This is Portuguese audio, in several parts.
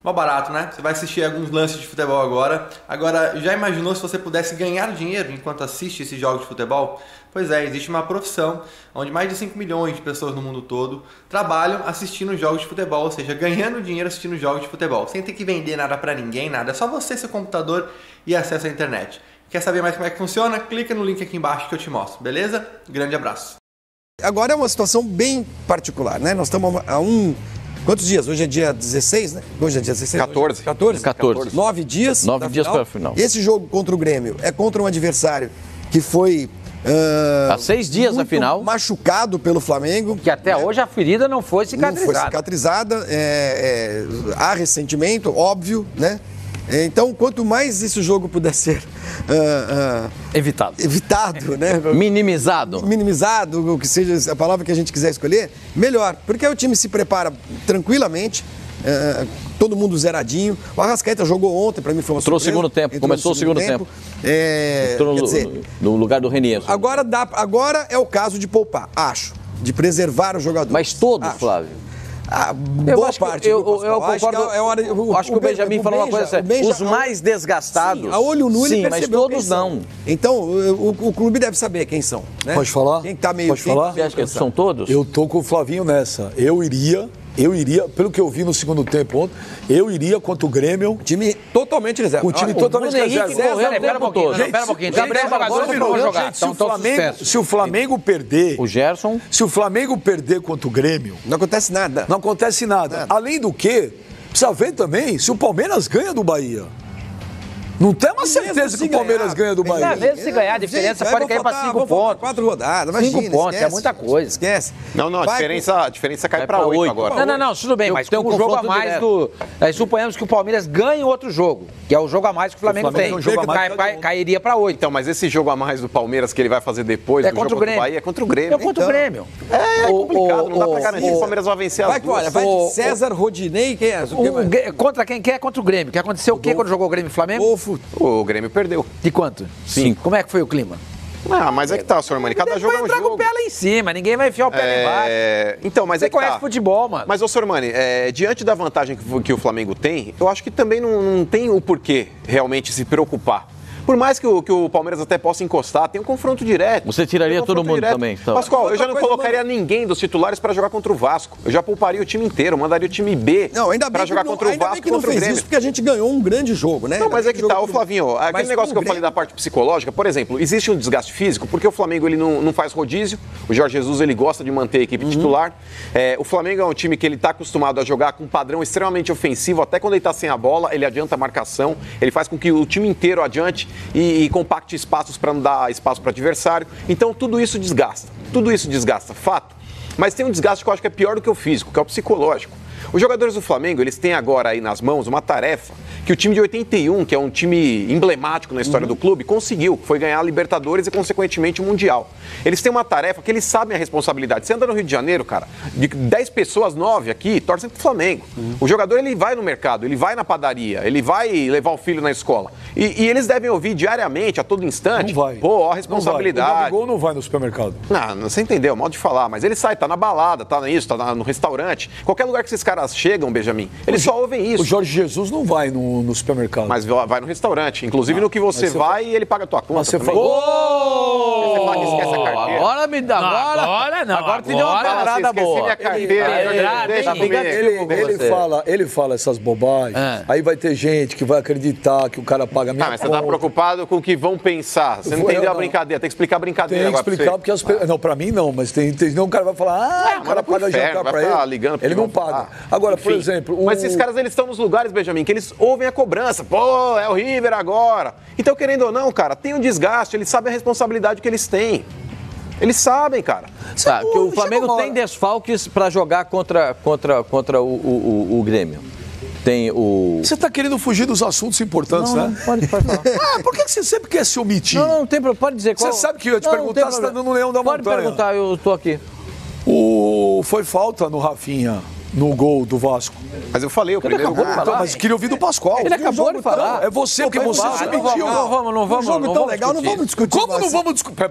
Mó barato, né? Você vai assistir alguns lances de futebol agora. Agora, já imaginou se você pudesse ganhar dinheiro enquanto assiste esses jogos de futebol? Pois é, existe uma profissão onde mais de 5 milhões de pessoas no mundo todo trabalham assistindo jogos de futebol, ou seja, ganhando dinheiro assistindo jogos de futebol, sem ter que vender nada pra ninguém, nada. É só você, seu computador e acesso à internet. Quer saber mais como é que funciona? Clica no link aqui embaixo que eu te mostro, beleza? Grande abraço. Agora é uma situação bem particular, né? Nós estamos a quantos dias? Hoje é dia 16, né? Hoje é dia 16? 14. 14. 9 dias. 9 dias para a final. Esse jogo contra o Grêmio é contra um adversário que foi... há 6 dias a final. Machucado pelo Flamengo. Que até hoje a ferida não foi cicatrizada. Não foi cicatrizada. Há ressentimento, óbvio, né? Então, quanto mais esse jogo puder ser evitado, né? Minimizado, o que seja a palavra que a gente quiser escolher, melhor. Porque aí o time se prepara tranquilamente, todo mundo zeradinho. O Arrascaeta jogou ontem, para mim foi uma surpresa. Entrou o segundo tempo, começou o segundo tempo. Entrou no lugar do Renier. Agora é o caso de poupar, acho. De preservar o jogador. Mas todos, Flávio. Boa parte. Eu concordo. Acho que o Benjamin falou uma coisa séria. Os mais desgastados. Sim, a olho nu ele percebeu, mas todos não. Então, o clube deve saber quem são. Né? Pode falar? Quem tá meio... Pode falar? Você acha que são todos? Eu tô com o Flavinho nessa. Eu iria, pelo que eu vi no segundo tempo ontem, eu iria contra o Grêmio. Time totalmente reserva. O time totalmente reserva. Pera um pouquinho. Gabriel jogador não vou jogar. Se o Flamengo perder... O Gerson... Se o Flamengo perder contra o Grêmio... Não acontece nada. Não acontece nada. Além do que, precisa ver também se o Palmeiras ganha do Bahia. Não tem uma certeza que o Palmeiras ganha do Bahia. Mesmo se ganhar, a diferença pode cair para 5 pontos. 4 rodadas, imagina. 5 pontos, é muita coisa. Esquece. Não, a diferença cai para 8 agora. Não, tudo bem, mas tem um jogo a mais do... Suponhamos que o Palmeiras ganhe outro jogo, que é o jogo a mais que o Flamengo tem. Cairia para 8. Então, mas esse jogo a mais do Palmeiras que ele vai fazer depois do jogo do Bahia é contra o Grêmio. É contra o Grêmio. É complicado, não dá para garantir que o Palmeiras vai vencer as duas. Vai de César, Rodinei, quem é? Contra quem é contra o Grêmio. Que aconteceu o quê quando jogou o Grêmio e Flamengo? O Grêmio perdeu. De quanto? 5. Como é que foi o clima? Mas é que tá, senhor Mani, cada jogo é um jogo. Vai entrar com o pé lá em cima, ninguém vai enfiar o pé lá embaixo. Então, mas você conhece futebol, mano. Mas, senhor Mani, diante da vantagem que o Flamengo tem, eu acho que também não tem o porquê realmente se preocupar. Por mais que o Palmeiras até possa encostar, tem um confronto direto. Você tiraria todo mundo também? Então. Pascoal, eu já não colocaria ninguém dos titulares para jogar contra o Vasco. Eu já pouparia o time inteiro, mandaria o time B para jogar contra o Vasco e contra o Grêmio. Isso porque a gente ganhou um grande jogo, né? Não, mas é que tá, ô Flavinho, aquele negócio que eu falei da parte psicológica, por exemplo, existe um desgaste físico, porque o Flamengo ele não faz rodízio, o Jorge Jesus ele gosta de manter a equipe titular. O Flamengo é um time que ele está acostumado a jogar com um padrão extremamente ofensivo, até quando ele está sem a bola, ele adianta a marcação, ele faz com que o time inteiro adiante e compacte espaços para não dar espaço para o adversário. Então, tudo isso desgasta, fato. Mas tem um desgaste que eu acho que é pior do que o físico, que é o psicológico. Os jogadores do Flamengo, eles têm agora aí nas mãos uma tarefa que o time de 81, que é um time emblemático na história do clube, conseguiu, que foi ganhar a Libertadores e, consequentemente, o Mundial. Eles têm uma tarefa que eles sabem a responsabilidade. Você anda no Rio de Janeiro, cara, de 10 pessoas, 9 aqui, torcem pro Flamengo. O jogador, ele vai no mercado, ele vai na padaria, ele vai levar o filho na escola. E eles devem ouvir diariamente, a todo instante, não vai. Pô, a responsabilidade. O Gabigol não vai no supermercado. Não, você entendeu, mal de falar, mas ele sai, tá na balada, tá nisso, tá no restaurante. Qualquer lugar que esses caras chegam, Benjamin, eles só ouvem isso. O Jorge Jesus não vai no supermercado. Mas vai no restaurante. Inclusive no que você vai, ele paga a tua conta. Você falou. Você fala que esquece a carteira. Agora me dá. Agora te deu uma parada boa. Minha carteira. Ele fala essas bobagens. Aí vai ter gente que vai acreditar que o cara paga minha conta. Mas você tá preocupado com o que vão pensar. Você não entendeu a brincadeira. Tem que explicar a brincadeira agora. Tem que explicar porque as pessoas... Não, pra mim não, mas tem um cara vai falar, o cara paga jantar pra ele. Ele não paga. Agora, por exemplo... Mas esses caras, eles estão nos lugares, Benjamin, que eles ouvem a cobrança. Pô, é o River agora. Então, querendo ou não, cara, tem um desgaste, eles sabem a responsabilidade que eles têm. Eles sabem, cara. Que o Flamengo tem desfalques para jogar contra o Grêmio. Tem o... Você tá querendo fugir dos assuntos importantes, né? Pode falar. Por que você sempre quer se omitir? Não tem problema. Pode dizer qual... Você sabe que eu ia te perguntar se tá dando um leão da montanha. Pode perguntar, eu tô aqui. Foi falta no Rafinha, no gol do Vasco. Mas eu falei, o primeiro gol. Mas queria ouvir do Pascoal. Ele acabou de falar. É você que você se mentiu. Não vamos. Um jogo tão legal, não vamos discutir. Como não vamos discutir?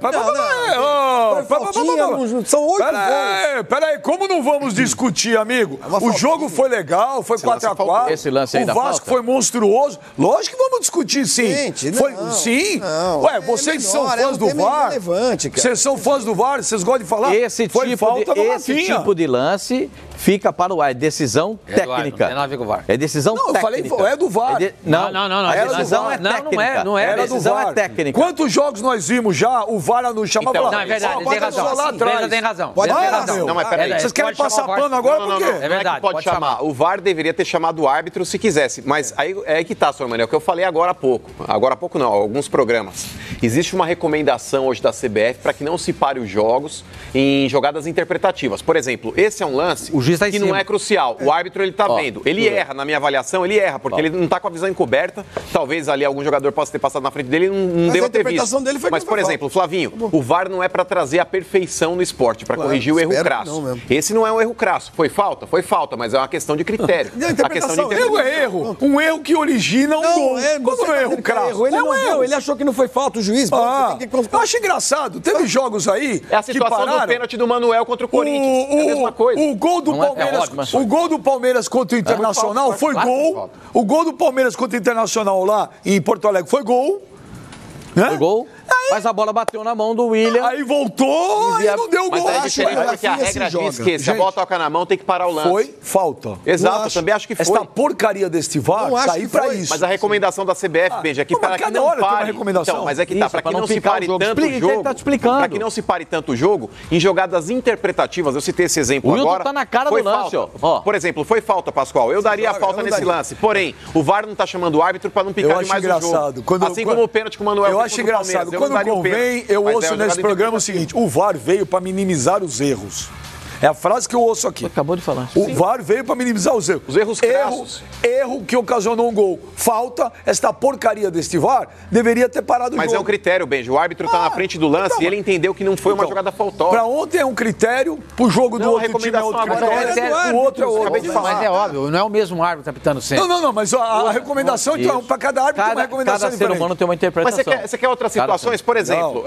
São 8 gols. Peraí, como não vamos discutir, amigo? O jogo foi legal, foi 4-4. Esse lance aí da falta? O Vasco foi monstruoso. Lógico que vamos discutir, sim. Gente, sim? Não, Ué, vocês são fãs do VAR? Vocês são fãs do VAR? Vocês gostam de falar? Esse tipo de lance fica para o VAR. É decisão técnica. Não tem nada a ver com o VAR. É decisão técnica. Eu falei, é do VAR. Não. A decisão é técnica. Não é. A decisão é técnica. Quantos jogos nós vimos já? O VAR nos chamava Então, não, é verdade, ele tem razão. lá atrás. Tem razão. Pode tem ter razão. Não, mas peraí. Vocês querem passar pano agora por quê? É verdade. Pode chamar. O VAR deveria ter chamado o árbitro se quisesse. Mas aí é que tá, senhor Manuel, que eu falei agora há pouco. Agora há pouco não, alguns programas. Existe uma recomendação hoje da CBF para que não se pare os jogos em jogadas interpretativas. Por exemplo, esse é um lance que não é crucial. O árbitro, ele tá vendo. Ele erra, na minha avaliação, ele erra, porque ele não tá com a visão encoberta. Talvez ali algum jogador possa ter passado na frente dele e não deva ter visto. Dele foi mas, por exemplo, Flavinho, o VAR não é para trazer a perfeição no esporte, para corrigir o erro crasso. Esse não é um erro crasso. Foi falta, mas é uma questão de critério. A questão de erro é erro. Um erro que origina um gol. Quando não é erro crasso? Ele não viu, ele achou que não foi falta, o juiz. Eu acho engraçado. Teve jogos aí. É a situação do pênalti do Manuel contra o Corinthians. É a mesma coisa. O gol do Palmeiras. O gol do Palmeiras contra o Internacional foi gol. O gol do Palmeiras contra o Internacional lá em Porto Alegre foi gol. Foi gol. Mas a bola bateu na mão do William. Aí voltou e não deu gol. Mas é diferente porque a regra diz que se a bola toca na mão tem que parar o lance. Foi falta. Exato, também acho que foi. Esta porcaria deste VAR tá aí pra isso. Mas a recomendação da CBF, Benja, é que para que não pare... Então, mas é que tá, para que não se pare tanto o jogo... Para que não se pare tanto o jogo, em jogadas interpretativas, eu citei esse exemplo agora... O Wilton tá na cara do lance, ó. Por exemplo, foi falta, Pascoal. Eu daria a falta nesse lance. Porém, o VAR não tá chamando o árbitro para não picar demais o jogo. Assim como o pênalti que o Manuel fez contra o Palmeiras. Quando convém, eu ouço nesse programa o seguinte: o VAR veio para minimizar os erros. É a frase que eu ouço aqui. Acabou de falar. O VAR veio para minimizar os erros. Os erros crassos. Erro que ocasionou um gol. Falta, esta porcaria deste VAR deveria ter parado o jogo. Mas é um critério, Benji. O árbitro está na frente do lance e ele entendeu que não foi uma jogada faltosa. Para ontem é um critério, pro jogo do outro time é outro critério, o outro é outro. Mas é óbvio, não é o mesmo árbitro apitando sempre. Não, mas a recomendação, então, para cada árbitro tem uma recomendação diferente. Cada ser humano tem uma interpretação. Mas você quer outras situações? Por exemplo,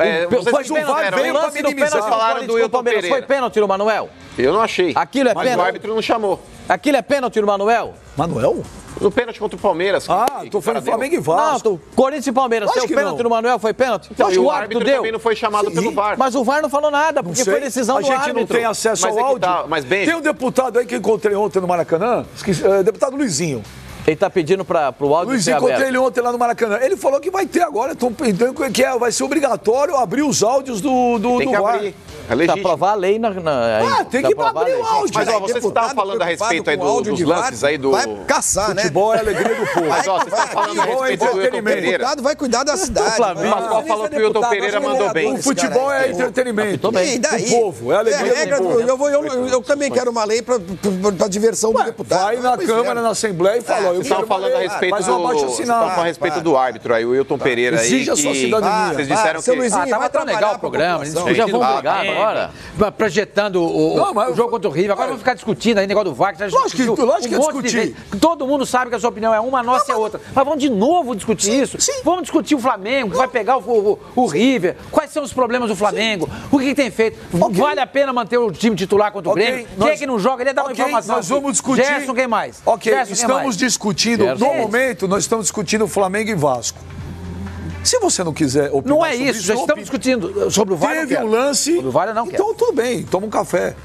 mas o VAR veio para minimizar. Vocês falaram do Wilton Pereira. Foi pênalti no Manuel? Eu não achei. Aquilo é mas pênalti? O árbitro não chamou. Aquilo é pênalti no Manuel? Manuel? No pênalti contra o Palmeiras. Tô falando Flamengo e Vasco. Não, Corinthians e Palmeiras. Seu pênalti no Manuel foi pênalti? Então, o árbitro também não foi chamado pelo VAR. Mas o VAR não falou nada, porque foi decisão do árbitro. A gente não tem acesso ao áudio. Tem um deputado aí que eu encontrei ontem no Maracanã, deputado Luizinho. Ele tá pedindo pro áudio Luiz, encontrei ele ontem lá no Maracanã. Ele falou que vai ter agora, estão pedindo que vai ser obrigatório abrir os áudios do VAR. Abrir. É legítimo. Pra aprovar a lei tem que abrir o áudio. Mas, ó, vocês estavam falando a respeito aí dos lances aí do... Vai caçar, né? Futebol é a alegria do povo. Mas, ó, vocês estão falando a respeito do Wilton Pereira. O deputado vai cuidar da cidade. O Pascoal falou que o Wilton Pereira mandou bem. O futebol é entretenimento do povo, é a alegria do povo. Eu também quero uma lei pra diversão do deputado. Vai na Câmara, na Assembleia e fala, vocês estavam falando a respeito do árbitro aí, o Wilton Pereira aí. Exige a sua cidadania. Vocês disseram que... Tava tão legal o programa, a gente já vamos brigar agora. Projetando o jogo contra o River. Agora vamos ficar discutindo aí, negócio do VAR. Lógico que é discutir. Todo mundo sabe que a sua opinião é uma, a nossa é outra. Mas vamos de novo discutir isso? Vamos discutir o Flamengo, que vai pegar o River. Quais são os problemas do Flamengo? O que tem feito? Vale a pena manter o time titular contra o Grêmio? Quem é que não joga? Ele dá uma informação. Nós vamos discutir. Gerson, quem mais? Estamos discutindo, no momento, nós estamos discutindo Flamengo e Vasco. Se você não quiser opinar não é isso, já estamos discutindo sobre o VAR. Teve um lance. Sobre o VAR eu não quero. Então tudo bem, toma um café.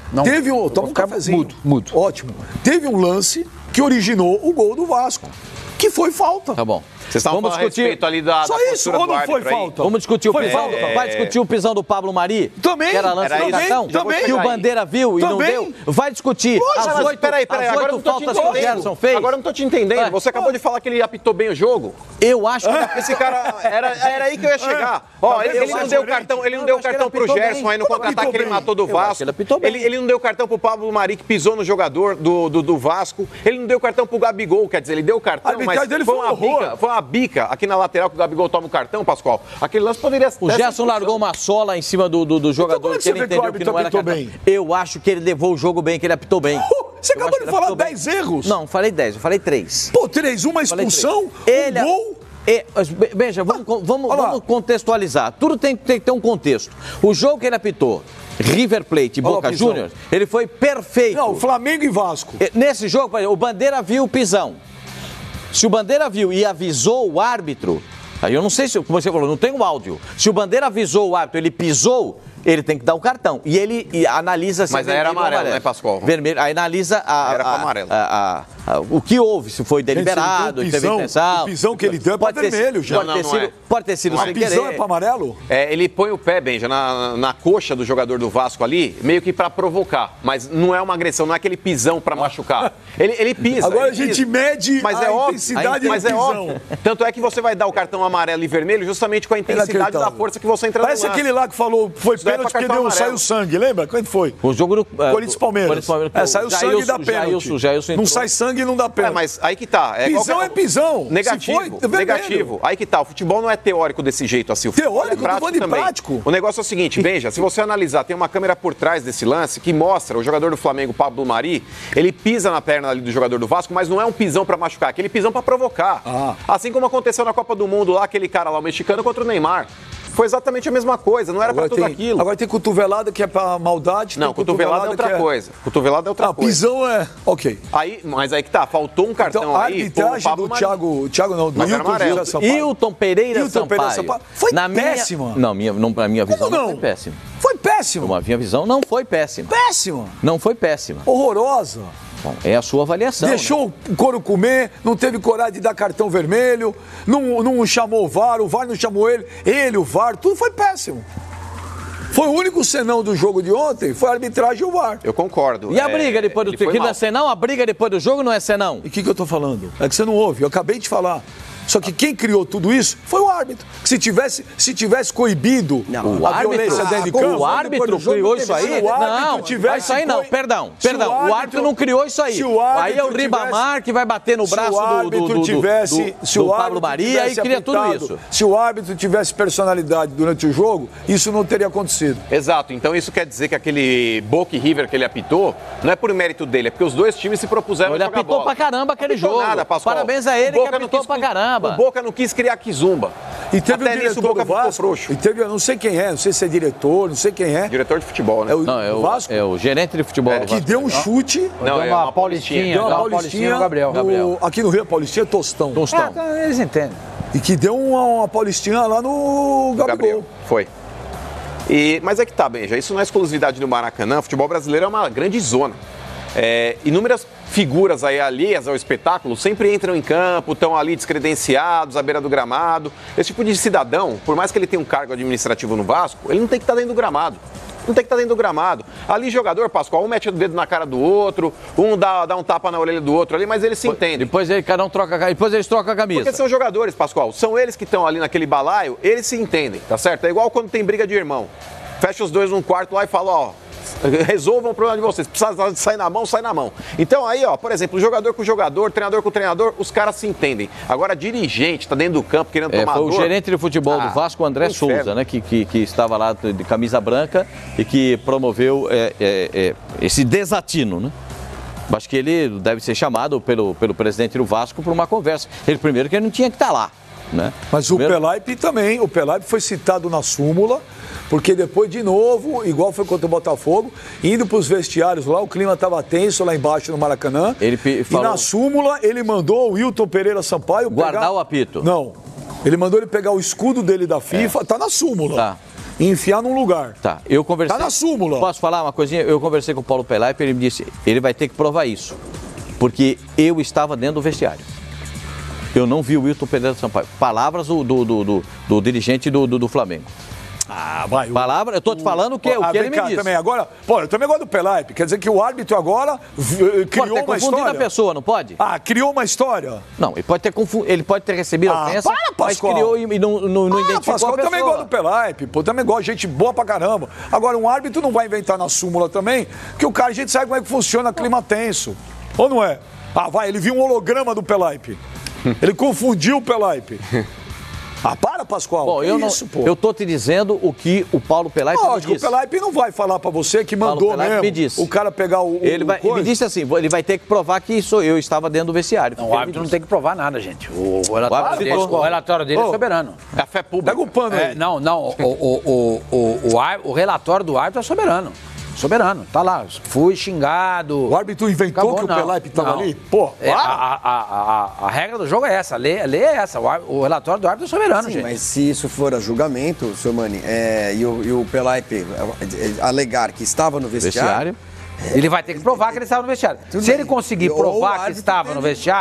Toma um cafezinho. Mudo. Ótimo. Teve um lance que originou o gol do Vasco, que foi falta. Tá bom. Vocês estavam falando a respeito ali da Só isso, ou não foi falta? Vamos discutir o pisão. Vai discutir o pisão do Pablo Mari? Também. Que era lance de cartão? Que o Bandeira viu e não deu? Vai discutir. Peraí, agora eu não tô te entendendo. Agora eu não tô te entendendo. Você acabou de falar que ele apitou bem o jogo. Eu acho que esse cara... Era aí que eu ia chegar. Ó, ele não deu cartão pro Gerson aí no contra-ataque que ele matou do Vasco. Ele não deu cartão pro Pablo Mari que pisou no jogador do Vasco. Ele não deu cartão pro Gabigol, quer dizer, ele deu cartão, mas foi uma bica aqui na lateral que o Gabigol toma o cartão, Pascoal. Aquele lance poderia... O Gerson largou uma sola em cima do jogador, que ele entendeu que não era cartão. Eu acho que ele levou o jogo bem, que ele apitou bem. Você acabou de falar 10 erros. Não, falei 10, eu falei 3. Pô, 3, uma expulsão, um gol. Veja, vamos contextualizar. Tudo tem que ter um contexto. O jogo que ele apitou, River Plate e Boca Juniors, ele foi perfeito. Não, Flamengo e Vasco. Nesse jogo, o Bandeira viu o pisão. Se o Bandeira viu e avisou o árbitro, aí eu não sei se, como você falou, não tem o áudio. Se o Bandeira avisou o árbitro, ele pisou, ele tem que dar o cartão. E ele analisa se mas aí era amarelo, né, Pascoal? Vermelho. Aí analisa o que houve, se foi deliberado, se teve intenção. O pisão que ele deu é para vermelho já. Pode ter sido sem querer. O pisão é para amarelo? Ele põe o pé, Benja, na coxa do jogador do Vasco ali, meio que para provocar. Mas não é uma agressão, não é aquele pisão para machucar. Ele pisa. Agora a gente mede a intensidade do pisão. Óbvio. Tanto é que você vai dar o cartão amarelo e vermelho justamente com a intensidade da força que você entra no lance. Parece aquele lá que falou, foi pênalti porque saiu sangue, lembra? Quando foi? O jogo do Corinthians Palmeiras. Saiu sangue da pênalti. Não sai sangue e não dá pênalti. Mas aí que tá. Pisão é pisão. Negativo. Aí que tá. O futebol não é teórico desse jeito assim. O teórico, não vou de prático. O negócio é o seguinte, Benja, se você analisar, tem uma câmera por trás desse lance que mostra o jogador do Flamengo, Pablo Mari, ele pisa na perna ali do jogador do Vasco, mas não é um pisão pra machucar, é aquele pisão pra provocar. Assim como aconteceu na Copa do Mundo lá, aquele cara lá, o mexicano, contra o Neymar. Foi exatamente a mesma coisa, não era pra tudo aquilo. Agora tem cotovelada que é pra maldade. Não, cotovelada é outra coisa. Cotovelada é outra coisa. Pisão é... Ok. Mas aí que tá, faltou um cartão então, aí. A arbitragem do Thiago não, do Hilton Pereira Sampaio. Foi péssima. Pra minha visão não foi péssima. Foi péssima. Na minha visão não foi péssima. Péssima. Não foi péssima. Horrorosa. Bom, é a sua avaliação. Deixou o couro comer, não teve coragem de dar cartão vermelho, não chamou o VAR não chamou ele, o VAR, tudo foi péssimo. Foi o único senão do jogo de ontem, foi a arbitragem e o VAR. Eu concordo. E a briga depois do jogo? Não é senão? A briga depois do jogo não é senão? E o que eu tô falando? É que você não ouve, eu acabei de falar. Só que quem criou tudo isso foi o árbitro. Se tivesse coibido a violência dentro de campo... O árbitro criou isso aí? Não, isso aí não. Perdão. O árbitro não criou isso aí. Aí é o Ribamar que vai bater no braço do Pablo Maria e cria tudo isso. Se o árbitro tivesse personalidade durante o jogo, isso não teria acontecido. Exato. Então isso quer dizer que aquele Boca e River que ele apitou, não é por mérito dele, é porque os dois times se propuseram a jogar bola. Ele apitou pra caramba aquele jogo. Nada, Pascoal. Parabéns a ele que apitou pra caramba. O Boca não quis criar quizumba. E teve até nisso o Boca ficou frouxo. E teve, eu não sei quem é, não sei se é diretor, não sei quem é. Diretor de futebol, né? É o Vasco? É o gerente de futebol do Vasco. Que deu um chute. Não, é uma Paulistinha. Deu uma Paulistinha no Gabriel. Aqui no Rio, a Paulistinha é Tostão. Eles entendem. E que deu uma Paulistinha lá no Gabriel. Foi. Mas é que tá, Benja, isso não é exclusividade do Maracanã. O futebol brasileiro é uma grande zona. Inúmeras figuras aí alheias ao espetáculo sempre entram em campo, estão ali descredenciados, à beira do gramado. Esse tipo de cidadão, por mais que ele tenha um cargo administrativo no Vasco, ele não tem que estar dentro do gramado. Não tem que estar dentro do gramado. Ali, jogador, Pascoal, um mete o dedo na cara do outro, um dá um tapa na orelha do outro ali, mas eles se entendem. Depois cada um depois eles trocam a camisa. Porque são jogadores, Pascoal. São eles que estão ali naquele balaio, eles se entendem, tá certo? É igual quando tem briga de irmão. Fecha os dois num quarto lá e fala, ó, resolvam o problema de vocês. Precisa sair na mão, sai na mão. Então aí, ó, por exemplo, jogador com jogador, treinador com treinador, os caras se entendem. Agora, dirigente, tá dentro do campo querendo tomar Foi o gerente de futebol do Vasco, André Souza, né, que estava lá de camisa branca e que promoveu esse desatino, né? Acho que ele deve ser chamado pelo presidente do Vasco para uma conversa. Ele primeiro que ele não tinha que estar lá. Né? Mas primeiro... o Pelaipe também, o Pelaipe foi citado na súmula, porque depois de novo, igual foi contra o Botafogo, indo para os vestiários lá, o clima estava tenso lá embaixo no Maracanã, e na súmula ele mandou o Hilton Pereira Sampaio guardar o apito. Não, ele mandou ele pegar o escudo dele da FIFA, tá na súmula. Tá. E enfiar num lugar. Tá, eu conversei... Tá na súmula. Posso falar uma coisinha? Eu conversei com o Paulo Pelaipe, ele me disse, ele vai ter que provar isso, porque eu estava dentro do vestiário. Eu não vi o Hilton Pereira Sampaio. Palavras do dirigente do Flamengo. Vai. Palavra, eu tô te falando o que ele me disse. Também, agora, eu também gosto do Pelaipe. Quer dizer que o árbitro agora criou uma história. A pessoa, não pode? Criou uma história. Não, ele pode ter recebido a ofensa, mas criou e não identificou Pascoal, a pessoa. Eu também gosto do Pelaipe, também gosto, gente boa pra caramba. Agora, um árbitro não vai inventar na súmula também, que o cara, a gente sabe como é que funciona clima tenso. Ou não é? Ele viu um holograma do Pelaipe. Ele confundiu o Pelaipe. Ah, para, Pascoal. Bom, eu tô te dizendo o que o Paulo Pelaipe me disse. Lógico, o Pelaipe não vai falar pra você que mandou mesmo me disse. o cara pegar ele me disse assim, ele vai ter que provar que eu estava dentro do vestiário. Não, o árbitro não tem que provar nada, gente. O relatório dele é soberano. É a fé pública. Pega o pano aí. Não. O relatório do árbitro é soberano. Soberano, tá lá. Fui xingado. O árbitro inventou que o Pelaipe estava ali? Pô, a regra do jogo é essa, a lei é essa. O relatório do árbitro é soberano, Sim, gente. mas se isso for a julgamento, senhor Mani, e o Pelaipe alegar que estava no vestiário... Ele vai ter que provar que ele estava no vestiário. Se ele conseguir provar que estava no vestiário,